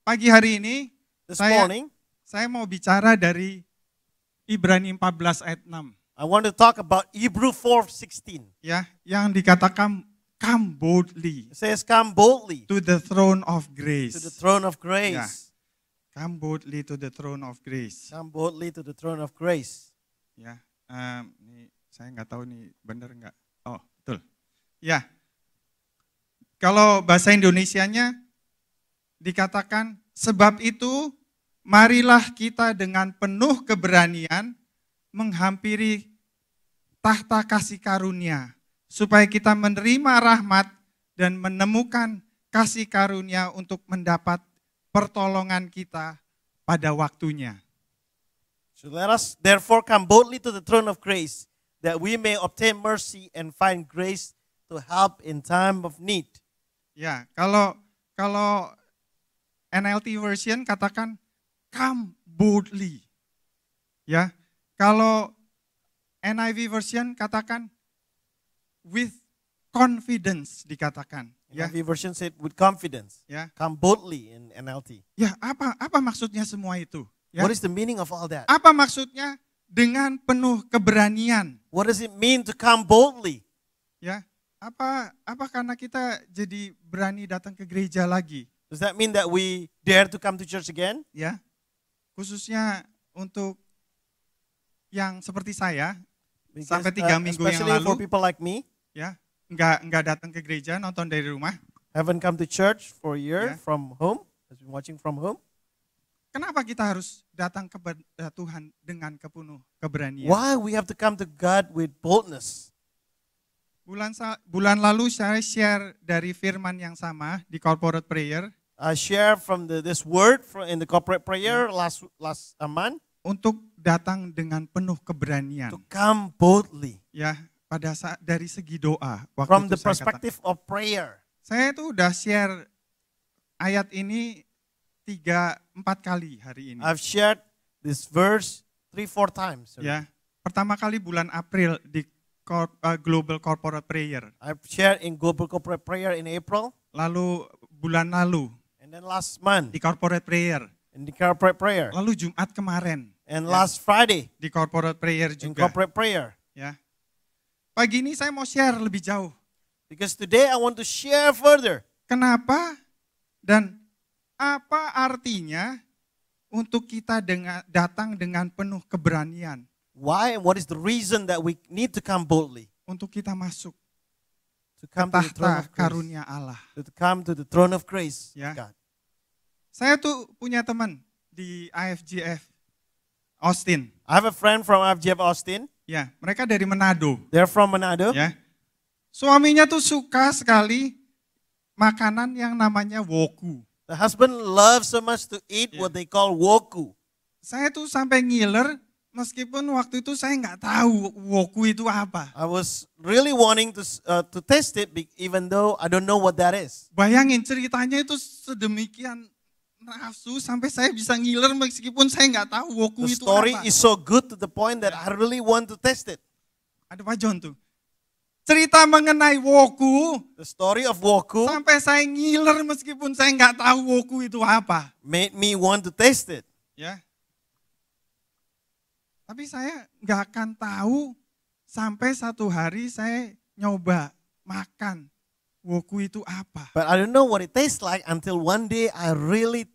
Pagi hari ini This saya morning, mau bicara dari Ibrani 14 ayat 6 I want to talk about Hebrew 4:16. ya, yang dikatakan come boldly It says, "Come boldly to the throne of to the grace. throne of grace." Come boldly to the throne of grace. Come boldly to the throne of grace. Ya, ini saya nggak tahu nih benar nggak. Oh, betul. Ya, kalau bahasa Indonesianya dikatakan, sebab itu marilah kita dengan penuh keberanian menghampiri tahta kasih karunia, supaya kita menerima rahmat dan menemukan kasih karunia untuk mendapat pertolongan kita pada waktunya. So let us therefore come boldly to the throne of grace, that we may obtain mercy and find grace to help in time of need. Ya, kalau NLT version katakan come boldly. Ya, kalau NIV version katakan with confidence dikatakan. Ya, NIV version said with confidence. ya, Come boldly in NLT. ya. Apa maksudnya semua itu? Ya, What is the meaning of all that? apa maksudnya dengan penuh keberanian? What does it mean to come boldly? Ya, apa karena kita jadi berani datang ke gereja lagi? Does that mean that we dare to come to church again? Ya, khususnya untuk yang seperti saya, sampai 3 minggu yang especially for lalu, people like me, ya, nggak datang ke gereja, nonton dari rumah. haven't come to church for a year Yeah. from home, has been watching from home. Kenapa kita harus datang kepada Tuhan dengan penuh keberanian? Why we have to come to God with boldness? Bulan lalu saya share dari firman yang sama di corporate prayer I share from this word in the corporate prayer last month, untuk datang dengan penuh keberanian. to come boldly Ya, pada saat dari segi doa. Waktu from itu the perspective of prayer. saya itu udah share ayat ini 3-4 kali hari ini. I've shared this verse 3-4 times. Ya, pertama kali bulan April di Global Corporate Prayer. I've shared in global corporate prayer in April, Lalu bulan lalu and then last month di Corporate Prayer. in the corporate prayer, Lalu Jumat kemarin and Ya. last Friday di Corporate Prayer in juga. corporate prayer. Ya. Pagi ini saya mau share lebih jauh. Because today I want to share further. Kenapa dan apa artinya untuk kita datang dengan penuh keberanian Why and what is the reason that we need to come boldly? untuk kita masuk To ke come to the throne tahta of grace. karunia Allah. To come to the throne of grace. Ya. God. Saya tuh punya teman di IFGF Austin. I have a friend from FGF Austin. Ya, mereka dari Manado. They're from Manado. Ya. Suaminya tuh suka sekali makanan yang namanya woku. The husband loves so much to eat Yeah. what they call woku. Saya tuh sampai ngiler meskipun waktu itu saya nggak tahu woku itu apa. I was really wanting to taste it, even though I don't know what that is. Bayangin ceritanya itu sedemikian nafsu sampai saya bisa ngiler meskipun saya nggak tahu woku The itu story apa. is so good to the point that I really want to taste it. Ada Pak John tuh. Cerita mengenai woku The story of woku sampai saya ngiler meskipun saya nggak tahu woku itu apa. made me want to taste it. Ya. Tapi saya nggak akan tahu sampai satu hari saya nyoba makan woku itu apa. But I don't know what it tastes like until one day I really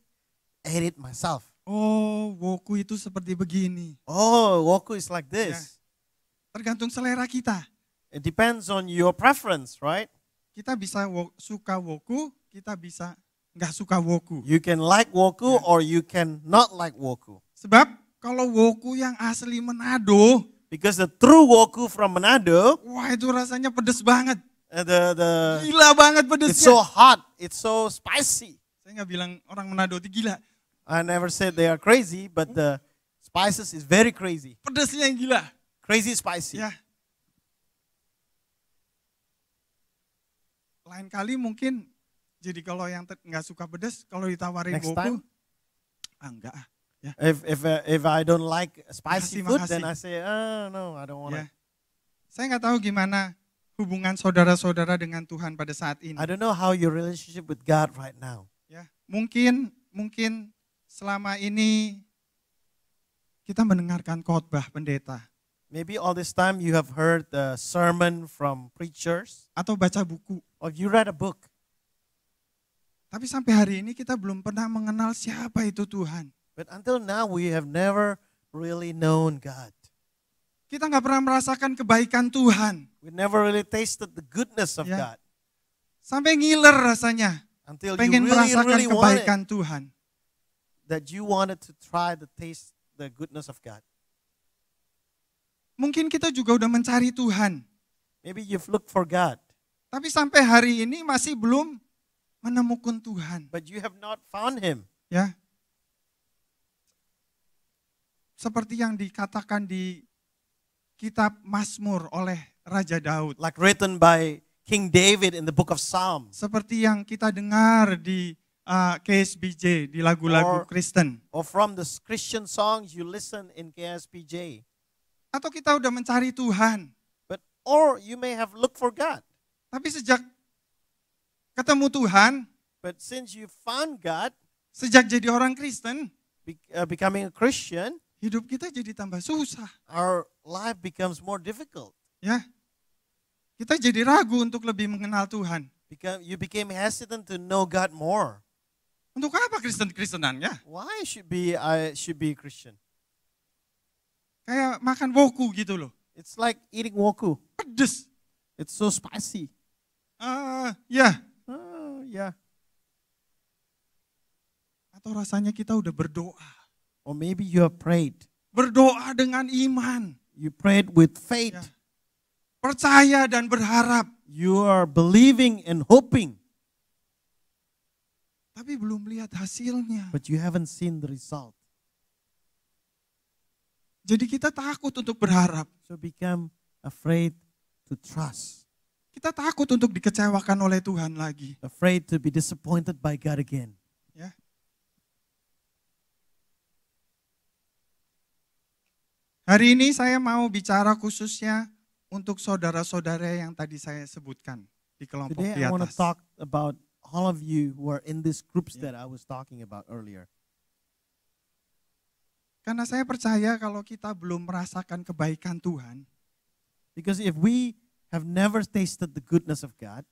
ate it myself. Oh, woku itu seperti begini. Oh, woku is like this. Tergantung selera kita. It depends on your preference, right? Kita bisa suka woku, kita bisa nggak suka woku. You can like woku or you can not like woku. Sebab kalau woku yang asli Manado, Because the true woku from Manado, wah itu rasanya pedes banget. the Gila banget it's so pedesnya. hot, it's so spicy. Saya nggak bilang orang Manado itu gila. I never said they are crazy, but the spices is very crazy. Pedesnya yang gila. Crazy spicy. Ya. Lain kali mungkin jadi kalau yang nggak suka pedes, kalau ditawarin Next woku, time? enggak ah. Ya. If I don't like spicy food, Makasih. then I say, oh no, I don't want Ya. it. Saya nggak tahu gimana hubungan saudara-saudara dengan Tuhan pada saat ini. I don't know how your relationship with God right now. Ya, Mungkin selama ini kita mendengarkan khotbah pendeta Maybe all this time you have heard the sermon from preachers, atau baca buku. or you read a book. Tapi sampai hari ini kita belum pernah mengenal siapa itu Tuhan. But until now, we have never really known God. Kita nggak pernah merasakan kebaikan Tuhan. We never really tasted the goodness of Yeah. God Sampai ngiler rasanya. until you Pengen really, merasakan really wanted kebaikan Tuhan. that you wanted to try to taste the goodness of God. Mungkin kita juga udah mencari Tuhan. Maybe you've looked for God, Tapi sampai hari ini masih belum menemukan Tuhan. but you have not found Him. Ya. Seperti yang dikatakan di kitab Mazmur oleh Raja Daud. Like written by King David in the book of Psalms, Seperti yang kita dengar di KSBJ, di lagu-lagu Or- Kristen. or from the Christian songs you listen in KSPJ. Atau kita udah mencari Tuhan. Or you may have looked for God. Tapi sejak ketemu Tuhan, But since you found God, sejak jadi orang Kristen, becoming a Christian, hidup kita jadi tambah susah. our life becomes more difficult. Ya, kita jadi ragu untuk lebih mengenal Tuhan. You became hesitant to know God more. Untuk apa Kristen-Kristenan ya? Why I should be a Christian? Kayak makan woku gitu loh. It's like eating woku. Pedes. It's so spicy. Ya. Oh, yeah. Atau rasanya kita udah berdoa. Or maybe you have prayed. Berdoa dengan iman. You prayed with faith. Ya. Percaya dan berharap. You are believing and hoping, Tapi belum lihat hasilnya. but you haven't seen the result. Jadi kita takut untuk berharap. So become afraid to trust. Kita takut untuk dikecewakan oleh Tuhan lagi. Afraid to be disappointed by God again. Ya. Hari ini saya mau bicara khususnya untuk saudara-saudara yang tadi saya sebutkan di kelompok Today di I want to atas. talk about all of you who are in these groups that I was talking about earlier. Karena saya percaya kalau kita belum merasakan kebaikan Tuhan, Because if we have never tasted the goodness of God,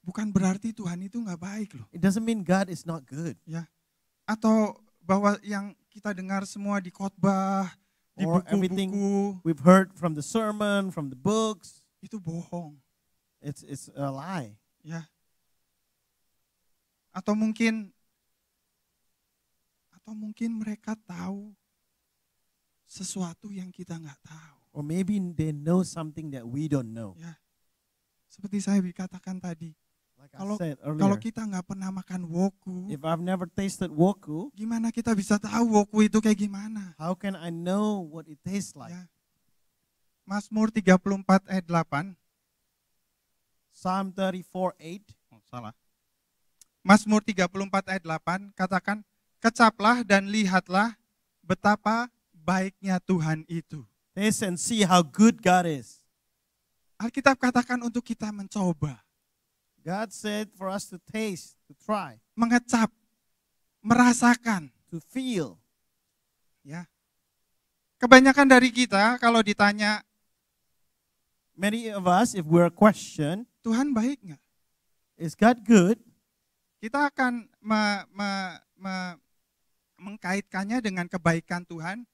bukan berarti Tuhan itu nggak baik loh. it doesn't mean God is not good. Atau bahwa yang kita dengar semua di khotbah, di Or everything buku-buku, we've heard from the sermon, from the books, itu bohong. it's a lie. Ya. Atau mungkin mereka tahu sesuatu yang kita nggak tahu. Or maybe they know something that we don't know. Ya. Seperti saya katakan tadi, Like I said kalau earlier, kita nggak pernah makan woku, if I've never tasted woku, gimana kita bisa tahu woku itu kayak gimana? how can I know what it tastes like? Ya. Mazmur 34 ayat 8. Psalm 34:8. Oh, salah. Mazmur 34 ayat 8 katakan, kecaplah dan lihatlah betapa baiknya Tuhan itu. Taste and see how good God is. Alkitab katakan untuk kita mencoba, God said for us to taste, to try, mengecap, merasakan. to feel. Ya. Kebanyakan dari kita kalau ditanya, Many of us, if we're questioned, Tuhan baik nggak? is God good? Kita akan mengkaitkannya dengan kebaikan Tuhan,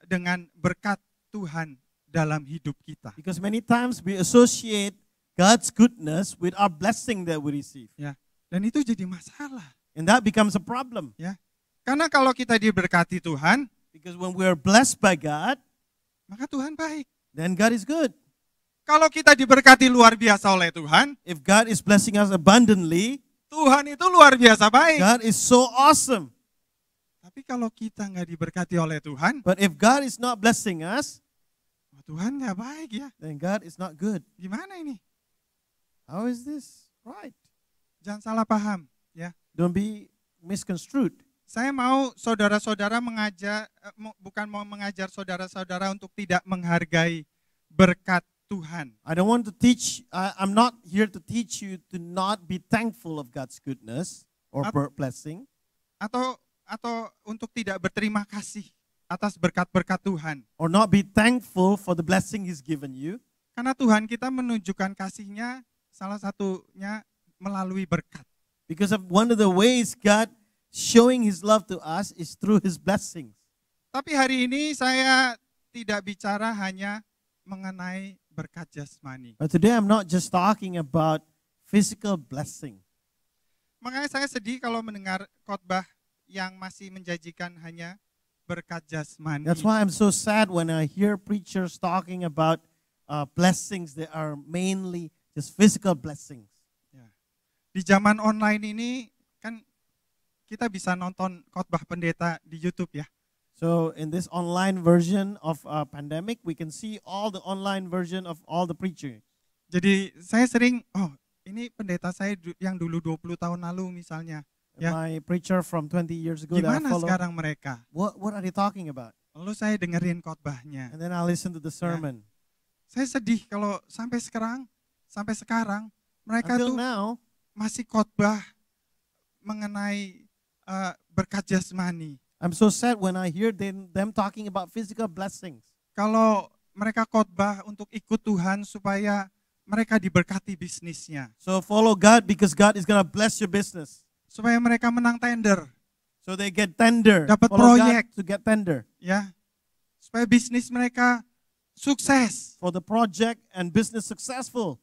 dengan berkat Tuhan dalam hidup kita. Because many times we associate God's goodness with our blessing that we receive. Dan itu jadi masalah. And that becomes a problem. Karena kalau kita diberkati Tuhan, Because when we are blessed by God, maka Tuhan baik. then God is good. Kalau kita diberkati luar biasa oleh Tuhan, If God is blessing us abundantly, Tuhan itu luar biasa baik. God is so awesome. Tapi kalau kita nggak diberkati oleh Tuhan, But if God is not blessing us, Tuhan nggak baik ya. then God is not good. Gimana ini? How is this right? Jangan salah paham. Don't be misconstrued. Saya mau saudara-saudara bukan mau mengajar saudara-saudara untuk tidak menghargai berkat Tuhan. I don't want to teach, I'm not here to teach you to not be thankful of God's goodness. or blessing, atau untuk tidak berterima kasih atas berkat-berkat Tuhan. or not be thankful for the blessing He's given you. Karena Tuhan kita menunjukkan kasih-Nya salah satunya melalui berkat. Because of one of the ways God showing His love to us is through His blessings. Tapi hari ini saya tidak bicara hanya mengenai berkat jasmani. But today I'm not just talking about physical blessing. Makanya saya sedih kalau mendengar khotbah yang masih menjanjikan hanya berkat jasmani. That's why I'm so sad when I hear preachers talking about blessings that are mainly just physical blessings. Ya. Di zaman online ini kan kita bisa nonton khotbah pendeta di YouTube ya. So in this online version of pandemic, we can see all the online version of all the preachers. Jadi saya sering, ini pendeta saya yang dulu 20 tahun lalu misalnya. Ya. My preacher from 20 years ago that I Gimana follow. sekarang mereka? What are they talking about? Lalu saya dengerin khotbahnya. And then I listen to the sermon. Saya sedih kalau sampai sekarang mereka Until tuh now, masih khotbah mengenai berkat jasmani. I'm so sad when I hear them talking about physical blessings. Kalau mereka khotbah untuk ikut Tuhan supaya mereka diberkati bisnisnya. So follow God because God is going to bless your business. Supaya mereka menang tender. So they get tender. Dapat Follow proyek. God to get tender. Ya. Supaya bisnis mereka sukses. For the project and business successful.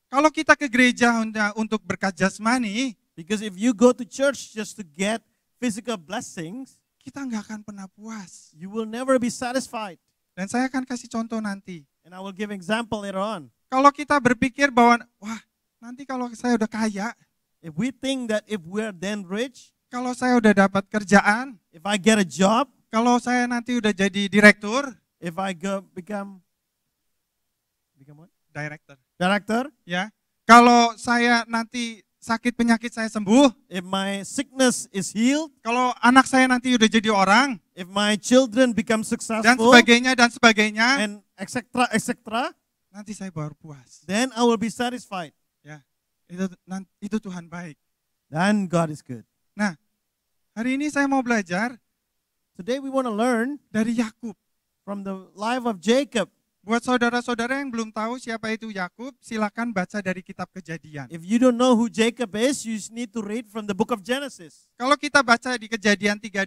Kalau kita ke gereja untuk berkat jasmani, Because if you go to church just to get physical blessings, kita nggak akan pernah puas. you will never be satisfied. Dan saya akan kasih contoh nanti. And I will give example later on. Kalau kita berpikir bahwa, wah nanti kalau saya udah kaya, If we think that if we're then rich, kalau saya udah dapat kerjaan, if I get a job, kalau saya nanti udah jadi direktur, if I become what? director, Director, ya. Kalau saya nanti sakit penyakit saya sembuh, if my sickness is healed, kalau anak saya nanti udah jadi orang, if my children become dan successful, sebagainya, and etc., nanti saya baru puas. then I will be satisfied. Ya, itu Tuhan baik. Then God is good. Nah, hari ini saya mau belajar Today we want to learn dari Yakub. from the life of Jacob. Buat saudara-saudara yang belum tahu siapa itu Yakub, silakan baca dari kitab Kejadian. If you don't know who Jacob is, you just need to read from the book of Genesis. Kalau kita baca di Kejadian 32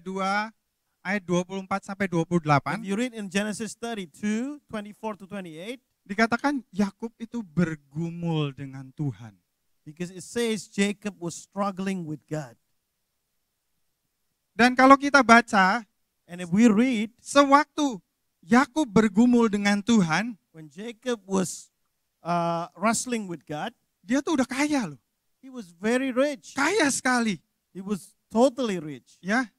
ayat 24 sampai 28, If you read in Genesis 32, 24 to 28, dikatakan Yakub itu bergumul dengan Tuhan. because it says Jacob was struggling with God. Dan kalau kita baca, And if we read, sewaktu Yakub bergumul dengan Tuhan, when Jacob was wrestling with God, dia tuh udah kaya loh. he was very rich. Kaya sekali. He was totally rich. Ya.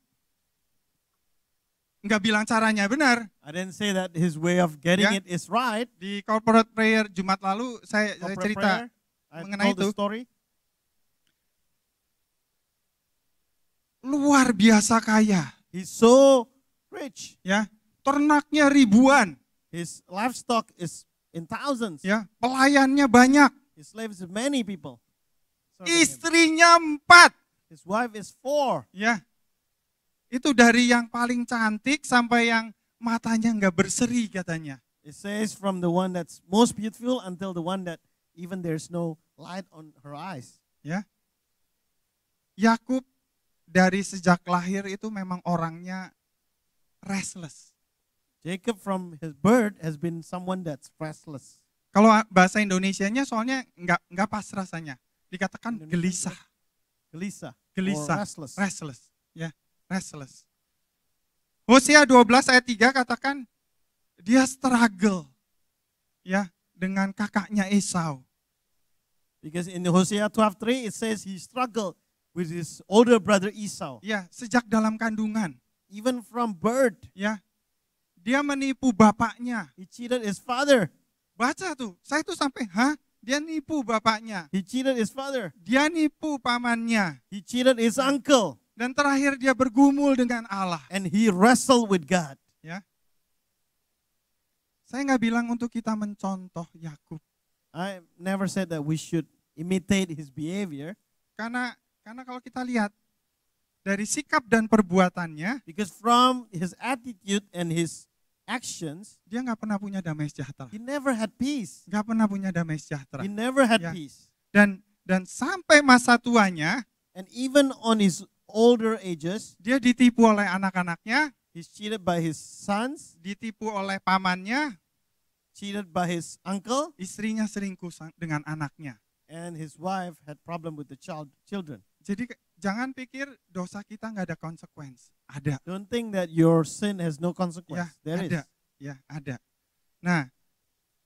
Nggak bilang caranya benar. I didn't say that his way of getting Yeah. it is right. Di corporate prayer Jumat lalu, saya Corporate cerita prayer, I mengenai told the itu. story. Luar biasa kaya. He's so rich. Ya. Ternaknya ribuan. His livestock is in thousands. Ya. Pelayannya banyak. His slaves are many people. Serving him. Istrinya 4. His wife is 4. Ya. Itu dari yang paling cantik sampai yang matanya nggak berseri katanya. It says from the one that's most beautiful until the one that even there's no light on her eyes. Ya. Yakub dari sejak lahir itu memang orangnya restless. Jacob from his birth has been someone that's restless. Kalau bahasa Indonesianya soalnya nggak pas rasanya. Dikatakan Indonesia. gelisah. Gelisah. Gelisah. Or restless. Restless. Ya, restless. Hosea 12 ayat 3 katakan dia struggle ya dengan kakaknya Esau. Because in Hosea 12:3 it says he struggled with his older brother Esau. Ya, sejak dalam kandungan. Even from birth, Ya. Dia menipu bapaknya. he cheated his father. Baca tuh, saya tuh sampai, dia nipu bapaknya. He cheated his father. Dia nipu pamannya. He cheated his uncle. Dan terakhir dia bergumul dengan Allah. And he wrestled with God. Ya. Saya nggak bilang untuk kita mencontoh Yakub. I never said that we should imitate his behavior. Karena Karena kalau kita lihat dari sikap dan perbuatannya, Because from his attitude and his actions, dia nggak pernah punya damai sejahtera. he never had peace. Nggak pernah punya damai sejahtera. He never had Yeah. peace. Dan sampai masa tuanya, And even on his older ages, dia ditipu oleh anak-anaknya, he's cheated by his sons, ditipu oleh pamannya, cheated by his uncle, istrinya selingkuh dengan anaknya. and his wife had problem with the children. Jadi jangan pikir dosa kita nggak ada konsekuensi. Ada. Don't think that your sin has no consequence. Ya, There ada. is. Ya, ada. Nah,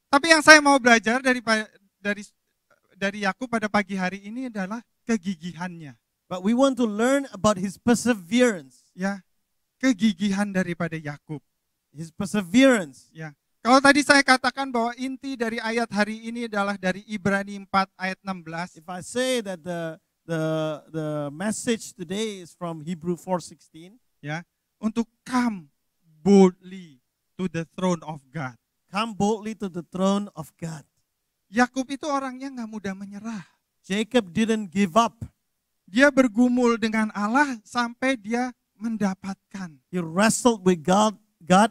tapi yang saya mau belajar dari Yakub pada pagi hari ini adalah kegigihannya. But we want to learn about his perseverance. Ya, kegigihan daripada Yakub. His perseverance. Ya. Kalau tadi saya katakan bahwa inti dari ayat hari ini adalah dari Ibrani 4 ayat 16. If I say that the message today is from Hebrew 4:16, Ya, untuk come boldly to the throne of God. come boldly to the throne of God. Yakub itu orangnya nggak mudah menyerah. Jacob didn't give up. Dia bergumul dengan Allah sampai dia mendapatkan. He wrestled with God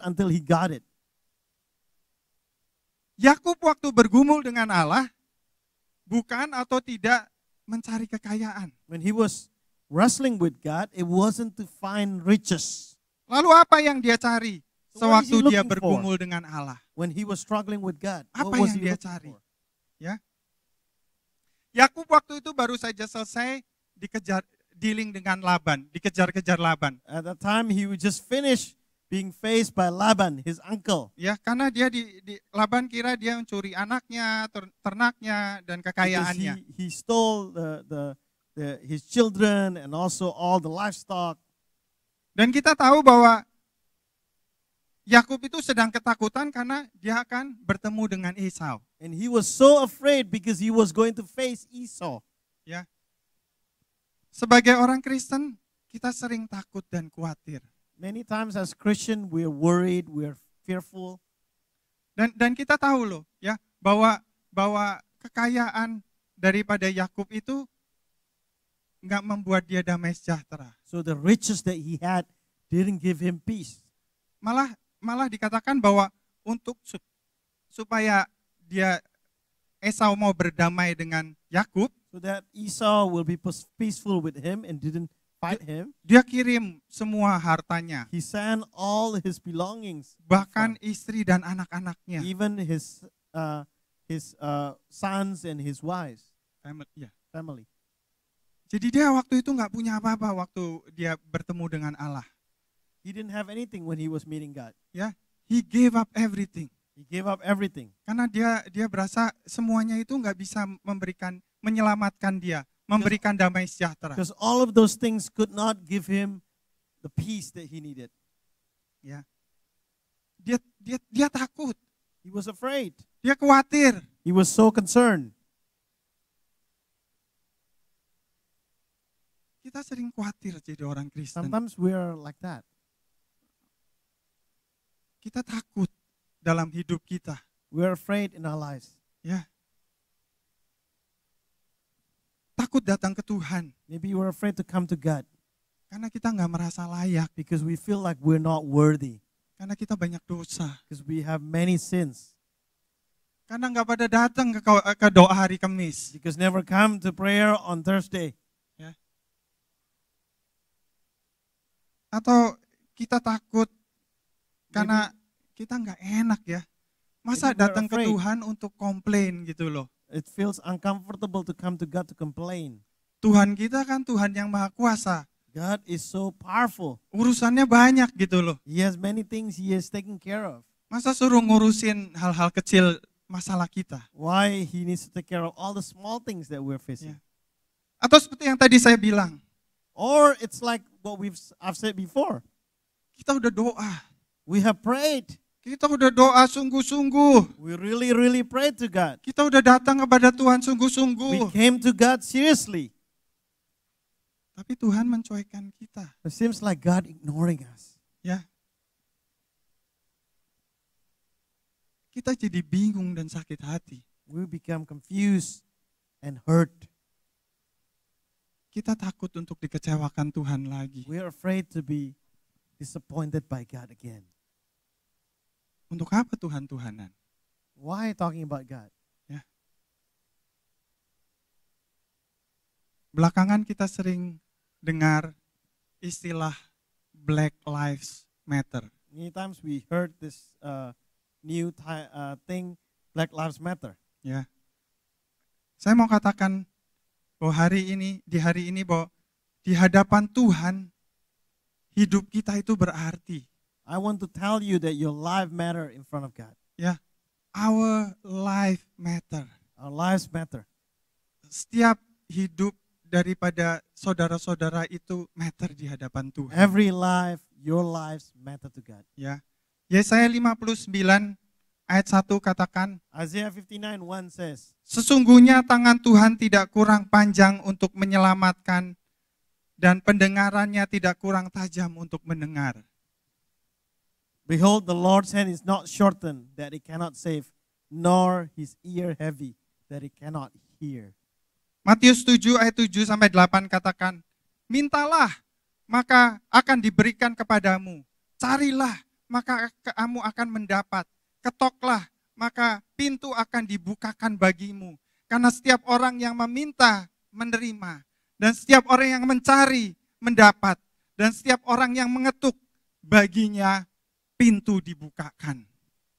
until he got it. Yakub waktu bergumul dengan Allah bukan atau tidak mencari kekayaan. When he was wrestling with God, it wasn't to find riches. Lalu apa yang dia cari So what is he sewaktu dia looking bergumul dengan Allah? When he was struggling with God, Apa what was yang he dia looking cari? for? Ya. Yakub waktu itu baru saja selesai dealing dengan Laban, dikejar-kejar Laban. At that time, he would just finish being faced by Laban, his uncle. Ya, karena dia Laban kira dia mencuri anaknya, ternaknya dan Because kekayaannya. he stole his children and also all the livestock. Dan kita tahu bahwa Yakub itu sedang ketakutan karena dia akan bertemu dengan Esau. And he was so afraid because he was going to face Esau. Ya. Sebagai orang Kristen, kita sering takut dan khawatir. Many times as Christian, we're worried, we're fearful. Dan kita tahu loh, ya, bahwa kekayaan daripada Yakub itu nggak membuat dia damai sejahtera. So the riches that he had didn't give him peace. Malah dikatakan bahwa untuk supaya Esau mau berdamai dengan Yakub, So that Esau will be peaceful with him and didn't fight him. dia kirim semua hartanya, He sent all his belongings, bahkan istri dan anak-anaknya. even his sons and his wives, Ya. family. Jadi dia waktu itu nggak punya apa-apa waktu dia bertemu dengan Allah. He didn't have anything when he was meeting God. Ya, he gave up everything. He gave up everything. Karena dia berasa semuanya itu nggak bisa menyelamatkan dia, memberikan damai sejahtera. Because all of those things could not give him the peace that he needed. Ya, dia takut, He was afraid. dia khawatir. He was so concerned. Kita sering khawatir jadi orang Kristen. Sometimes we are like that. Kita takut dalam hidup kita. We are afraid in our lives. Ya, takut datang ke Tuhan Maybe we're afraid to come to God karena kita nggak merasa layak, because we feel like we're not worthy, karena kita banyak dosa, because we have many sins, karena nggak pada datang ke doa hari Kamis. because never come to prayer on Thursday. Atau kita takut karena kita nggak enak ya. Masa Maybe we're datang ke afraid. Tuhan untuk komplain gitu loh. It feels uncomfortable to come to God to complain. Tuhan kita kan Tuhan yang maha kuasa. God is so powerful. Urusannya banyak gitu loh. He has many things he is taking care of. Masa suruh ngurusin hal-hal kecil masalah kita. Why he needs to take care of all the small things that we're facing. Ya. Atau seperti yang tadi saya bilang, Or it's like what I've said before. kita udah doa. We have prayed. Kita udah doa sungguh-sungguh. We really prayed to God. Kita udah datang kepada Tuhan We sungguh-sungguh. came to God seriously. Tapi Tuhan mencuekkan kita. It seems like God ignoring us. Ya. Kita jadi bingung dan sakit hati. We become confused and hurt. kita takut untuk dikecewakan Tuhan lagi. We are afraid to be disappointed by God again. Untuk apa Tuhan-Tuhanan? Why talking about God? Belakangan kita sering dengar istilah Black Lives Matter. Many times we heard this new thing, Black Lives Matter. Ya, saya mau katakan bahwa di hari ini bahwa di hadapan Tuhan hidup kita itu berarti. I want to tell you that your life matter in front of God. Ya, our life matter. Our lives matter. Setiap hidup daripada saudara-saudara itu matter di hadapan Tuhan. Every life, your lives matter to God. Ya. Yesaya 59 ayat 1 katakan, Isaiah 59:1 says, sesungguhnya tangan Tuhan tidak kurang panjang untuk menyelamatkan dan pendengarannya tidak kurang tajam untuk mendengar. Behold, the Lord's hand is not shortened that it cannot save, nor his ear heavy that it cannot hear. Matius 7 ayat 7 sampai 8 katakan, mintalah maka akan diberikan kepadamu, carilah maka kamu akan mendapat, ketoklah maka pintu akan dibukakan bagimu. Karena setiap orang yang meminta menerima, dan setiap orang yang mencari mendapat, dan setiap orang yang mengetuk baginya pintu dibukakan.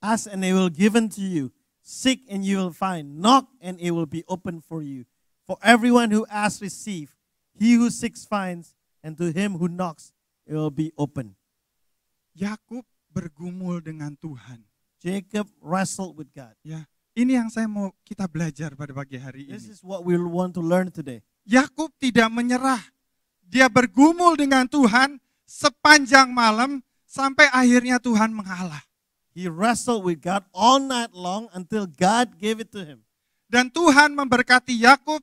Ask and it will be given to you, seek and you will find, knock and it will be open for you. For everyone who asks receive, he who seeks finds, and to him who knocks it will be open. Yakub bergumul dengan Tuhan. Jacob wrestled with God. Ya, ini yang saya mau kita belajar pada pagi hari This ini. is what we want to learn today. Yakub tidak menyerah. Dia bergumul dengan Tuhan sepanjang malam sampai akhirnya Tuhan mengalah. He wrestled with God all night long until God gave it to him. Dan Tuhan memberkati Yakub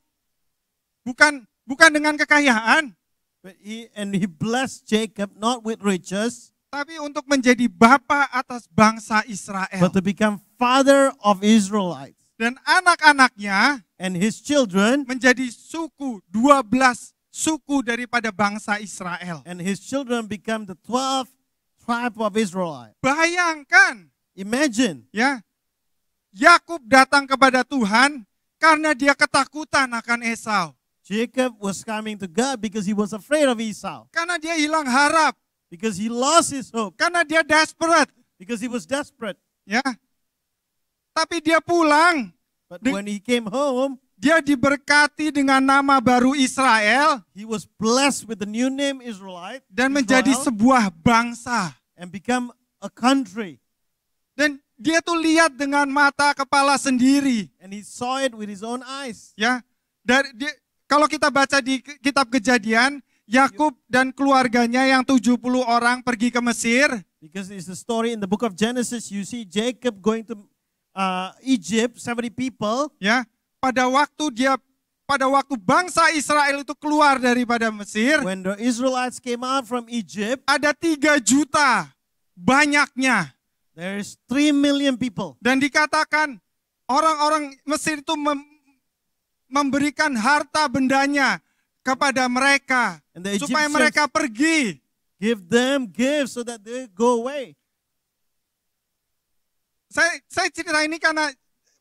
bukan dengan kekayaan, But he blessed Jacob not with riches, tapi untuk menjadi bapa atas bangsa Israel. but to become father of Israelites. Dan anak-anaknya And his children, menjadi suku, 12 suku daripada bangsa Israel. and his children become the 12th tribe of Israel. Bayangkan, Imagine, ya, Yakub datang kepada Tuhan karena dia ketakutan akan Esau. Jacob was coming to God because he was afraid of Esau, Karena dia hilang harap, because he lost his hope, karena dia desperate, because he was desperate. ya. Tapi dia pulang, But when he came home, dia diberkati dengan nama baru Israel he was blessed with the new name Israelite, dan menjadi Israel, sebuah bangsa. and become a country. Dan dia tuh lihat dengan mata kepala sendiri, And he saw it with his own eyes. ya. Kalau kita baca di kitab Kejadian, Yakub dan keluarganya yang 70 orang pergi ke Mesir. Because it's the story in the book of Genesis, you see Jacob going to Egypt, 70 people. Ya, pada waktu bangsa Israel itu keluar daripada Mesir, When the Israelites came out from Egypt, ada 3 juta banyaknya. there is 3 million people. Dan dikatakan orang-orang Mesir itu memberikan harta bendanya kepada mereka And the supaya Egyptians mereka pergi. give them gifts so that they go away. Saya cerita ini karena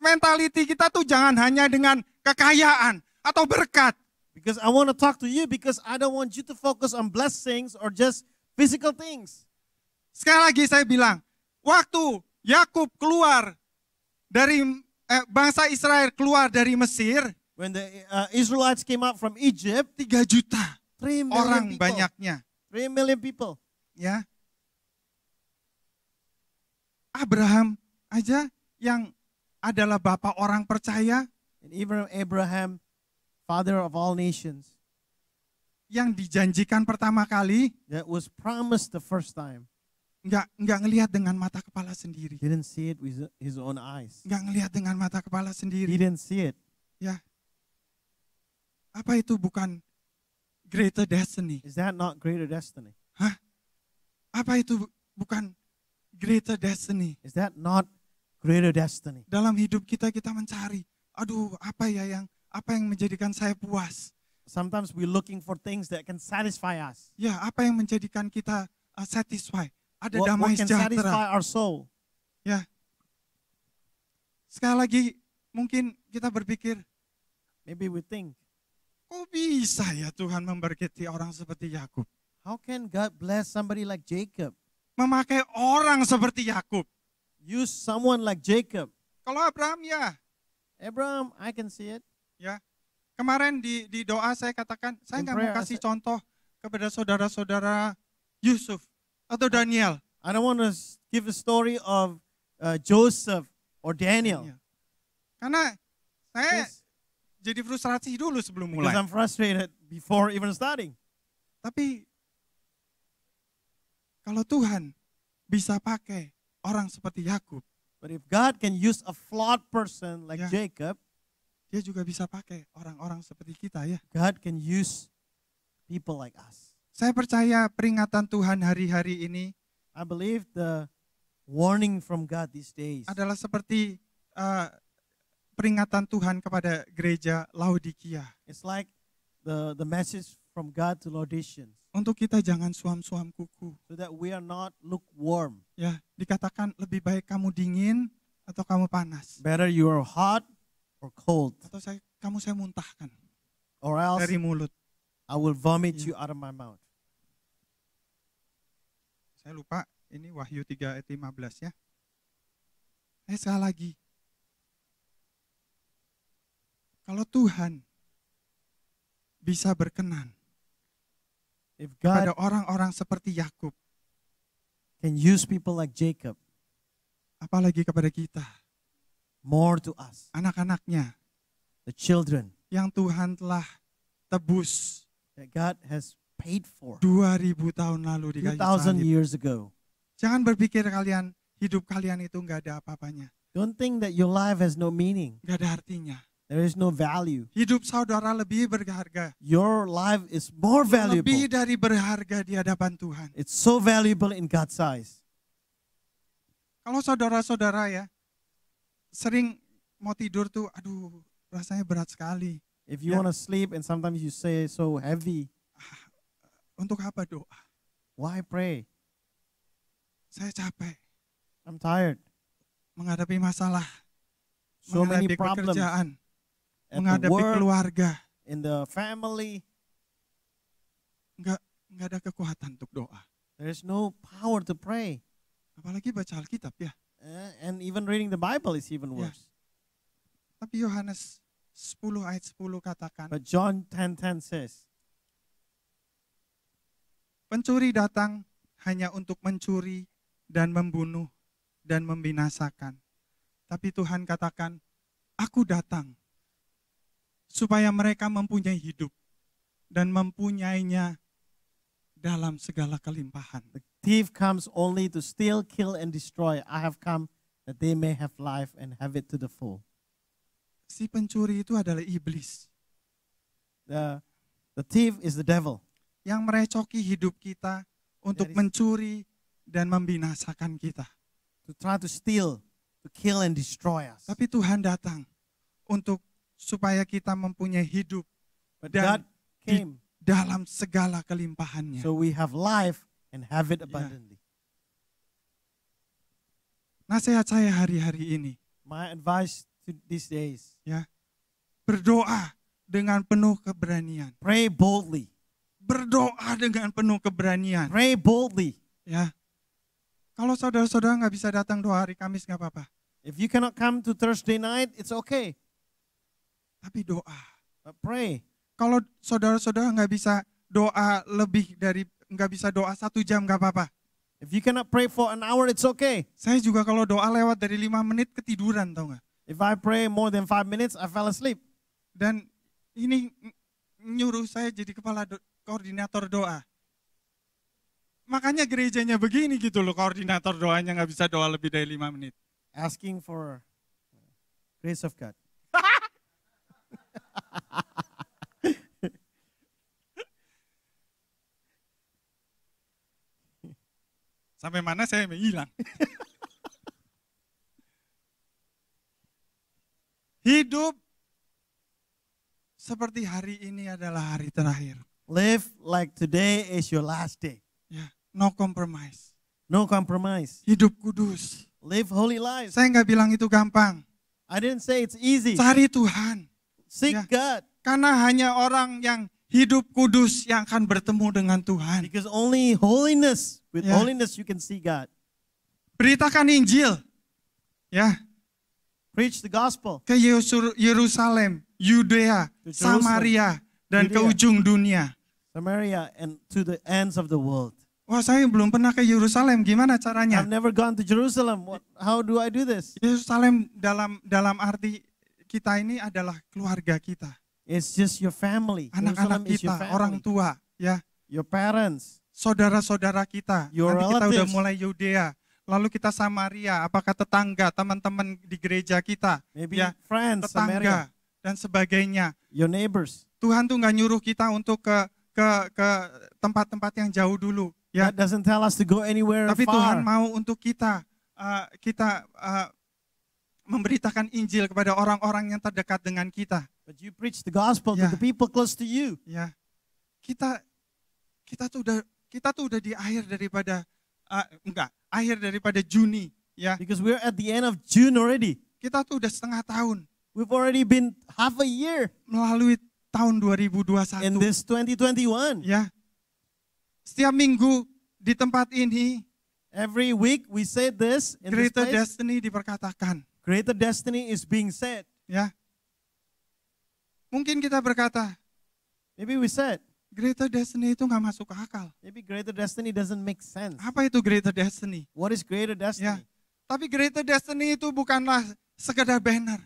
mentality kita tuh jangan hanya dengan kekayaan atau berkat. Because I want to talk to you because I don't want you to focus on blessings or just physical things. Sekali lagi saya bilang, waktu Yakub keluar dari bangsa Israel keluar dari Mesir, When the Israelites came out from Egypt, 3 juta 3 million orang people. banyaknya. 3 million people. Ya, Abraham aja yang adalah bapak orang percaya, And even Abraham, father of all nations, yang dijanjikan pertama kali, that was promised the first time, nggak ngelihat dengan mata kepala sendiri, didn't see it with his own eyes. nggak ngelihat dengan mata kepala He sendiri. didn't see it. Ya, apa itu bukan greater destiny? Is that not greater destiny? Hah? Apa itu bukan greater destiny? Is that not greater destiny? Dalam hidup kita mencari, aduh apa yang menjadikan saya puas? sometimes we're looking for things that can satisfy us. Ya, apa yang menjadikan kita satisfy? Ada What damai can sejahtera. satisfy our soul? Ya. Sekali lagi mungkin kita berpikir, Maybe we think, kok bisa ya Tuhan memberkati orang seperti Yakub? how can God bless somebody like Jacob? Memakai orang seperti Yakub. Use someone like Jacob. Kalau Abraham ya, Abraham, I can see it. ya. Kemarin di doa saya katakan, saya In nggak mau prayer, I kasih said- contoh kepada saudara-saudara Yusuf atau Daniel. I don't want to give a story of Joseph or Daniel. Karena saya Yes, jadi frustrasi dulu sebelum because mulai. I'm frustrated before even starting. Tapi kalau Tuhan bisa pakai orang seperti Yakub, But if God can use a flawed person like Yeah. Jacob, dia juga bisa pakai orang-orang seperti kita ya. God can use people like us. Saya percaya peringatan Tuhan hari-hari ini I believe the warning from God these days adalah seperti peringatan Tuhan kepada gereja Laodikia. it's like the message from God to Laodiceans, Untuk kita jangan suam-suam kuku. so that we are not lukewarm. Ya, dikatakan lebih baik kamu dingin atau kamu panas. Better you are hot or cold, Atau kamu saya muntahkan or else dari mulut. I will vomit Yeah. you out of my mouth. Saya lupa, ini Wahyu 3 ayat 15 ya. Sekali lagi. Kalau Tuhan bisa berkenan If pada God orang-orang seperti Yakub, can use people like Jacob apalagi kepada kita, more to us, anak-anaknya the children yang Tuhan telah tebus that God has paid for 2000 tahun lalu di kayu 2,000 salib. years ago. Jangan berpikir hidup kalian itu nggak ada apa-apanya, Don't think that your life has no meaning. nggak ada artinya. There is no value. Hidup saudara lebih berharga, Your life is more valuable. lebih dari berharga di hadapan Tuhan. It's so valuable in God's eyes. Kalau saudara-saudara ya, sering mau tidur tuh, aduh rasanya berat sekali. If you Yeah. want to sleep and sometimes you say so heavy, Untuk apa doa? why pray? Saya capek I'm tired. menghadapi masalah, So many menghadapi problems pekerjaan, at the menghadapi work, keluarga. in the family. Nggak ada kekuatan untuk doa. There is no power to pray. Apalagi baca Alkitab ya. And even reading the Bible is even Yeah. worse. Tapi Yohanes 10 ayat 10 katakan, But John 10:10 says, pencuri datang hanya untuk mencuri dan membunuh dan membinasakan. Tapi Tuhan katakan, aku datang supaya mereka mempunyai hidup dan mempunyainya dalam segala kelimpahan. the thief comes only to steal, kill, and destroy. I have come that they may have life and have it to the full. Si pencuri itu adalah iblis The thief is the devil. yang merecoki hidup kita untuk That is- mencuri dan membinasakan kita. To try to steal, to kill, and destroy us. Tapi Tuhan datang untuk supaya kita mempunyai hidup But dan God came dalam segala kelimpahannya. so we have life and have it abundantly. Nasihat saya hari-hari ini, My advice to these days, berdoa dengan penuh keberanian. pray boldly. Berdoa dengan penuh keberanian. Pray boldly. Ya. Kalau saudara-saudara nggak bisa datang doa hari Kamis nggak apa-apa. If you cannot come to Thursday night, it's okay. Tapi doa. But pray. Kalau saudara-saudara nggak bisa doa nggak bisa doa 1 jam nggak apa-apa. If you cannot pray for an hour, it's okay. Saya juga kalau doa lewat dari 5 menit ketiduran tau nggak. If I pray more than 5 minutes, I fell asleep. Dan ini nyuruh saya jadi koordinator doa. Makanya gerejanya begini gitu loh, koordinator doanya nggak bisa doa lebih dari 5 menit. Asking for grace of God. Sampai mana saya hilang. Hidup seperti hari ini adalah hari terakhir. Live like today is your last day. Ya, no compromise. No compromise. Hidup kudus. Live holy lives. Saya nggak bilang itu gampang. I didn't say it's easy. Cari Tuhan. Seek Yeah. God. Karena hanya orang yang hidup kudus yang akan bertemu dengan Tuhan. Because only holiness, with Yeah. holiness you can see God. Beritakan Injil. Ya, Preach the gospel. ke Yerusalem, Yudea, To Jerusalem, Samaria, dan ke Judea. ujung dunia. Samaria and to the ends of the world. Wah, saya belum pernah ke Yerusalem. Gimana caranya? I've never gone to Jerusalem. How do I do this? Yerusalem dalam arti kita ini adalah keluarga kita, It's just your family. anak-anak Jerusalem is your kita, family. orang tua, ya, Your parents. saudara-saudara kita. Your Nanti kita udah relatives. mulai Yudea, lalu kita Samaria, apakah tetangga, teman-teman di gereja kita, Maybe ya, friends, Samaria. tetangga dan sebagainya. Your neighbors. Tuhan tuh nggak nyuruh kita untuk ke tempat-tempat yang jauh dulu, ya. God doesn't tell us to go anywhere Tapi far. Tuhan mau untuk kita memberitakan Injil kepada orang-orang yang terdekat dengan kita. But you preach the gospel Yeah. to the people close to you. Ya, kita tuh udah di akhir daripada akhir daripada Juni, ya. Because we're at the end of June already. Kita tuh udah setengah tahun We've already been half a year melalui tahun 2021. in this 2021. Ya, setiap minggu di tempat ini Every week we say this in this Greater place. Destiny diperkatakan. Greater destiny is being said. Ya, mungkin kita berkata Maybe we said, Greater Destiny itu nggak masuk akal. maybe greater destiny doesn't make sense. Apa itu Greater Destiny? What is greater destiny? Ya, tapi Greater Destiny itu bukanlah sekedar banner.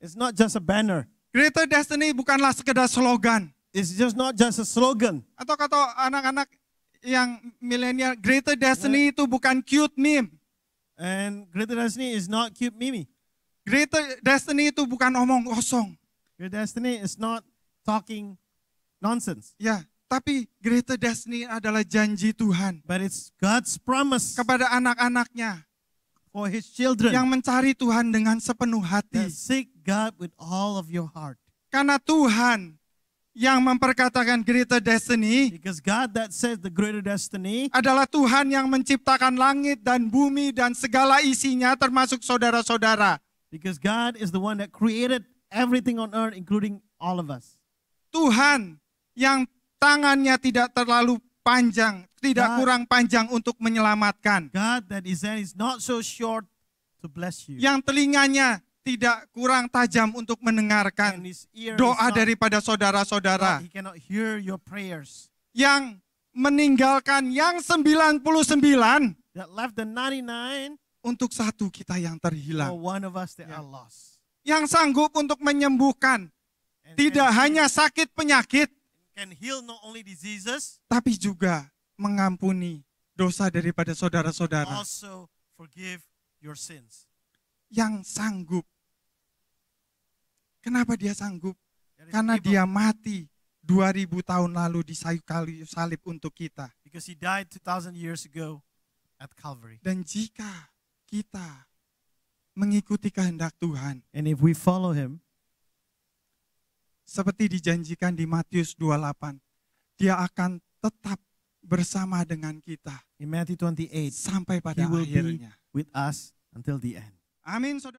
It's not just a banner. Greater Destiny bukanlah sekedar slogan. It's just not just a slogan. Atau kata anak-anak yang milenial, Greater Destiny itu bukan cute meme. And greater destiny is not cute mimi. Greater Destiny itu bukan omong kosong. Greater destiny is not talking nonsense. Ya, tapi Greater Destiny adalah janji Tuhan But it's God's promise kepada anak-anaknya for His children yang mencari Tuhan dengan sepenuh hati. that seek God with all of your heart. Karena Tuhan yang memperkatakan Greater Destiny Because God that says the greater destiny adalah Tuhan yang menciptakan langit dan bumi dan segala isinya termasuk saudara-saudara. Because God is the one that created everything on earth, including all of us. Tuhan yang tangannya tidak terlalu panjang, tidak God. kurang panjang untuk menyelamatkan. God that His hand is not so short to bless you. Yang telinganya tidak kurang tajam untuk And mendengarkan His ear doa is not, daripada saudara-saudara. He cannot hear your prayers. Yang meninggalkan yang 99 That left the 99 untuk satu kita yang for terhilang. one of us that Yeah. are lost. Yang sanggup untuk menyembuhkan And tidak hanya sakit penyakit, can heal not only diseases, tapi juga mengampuni dosa daripada saudara-saudara. also forgive your sins. Yang sanggup. Kenapa dia sanggup? That is Karena able, dia mati 2000 tahun lalu di kayu salib untuk kita. because He died 2,000 years ago at Calvary. Dan jika kita mengikuti kehendak Tuhan, And if we follow Him, seperti dijanjikan di Matius 28, dia akan tetap bersama dengan kita in Matthew 28, sampai pada He will be akhirnya. with us until the end. Amin, saudara.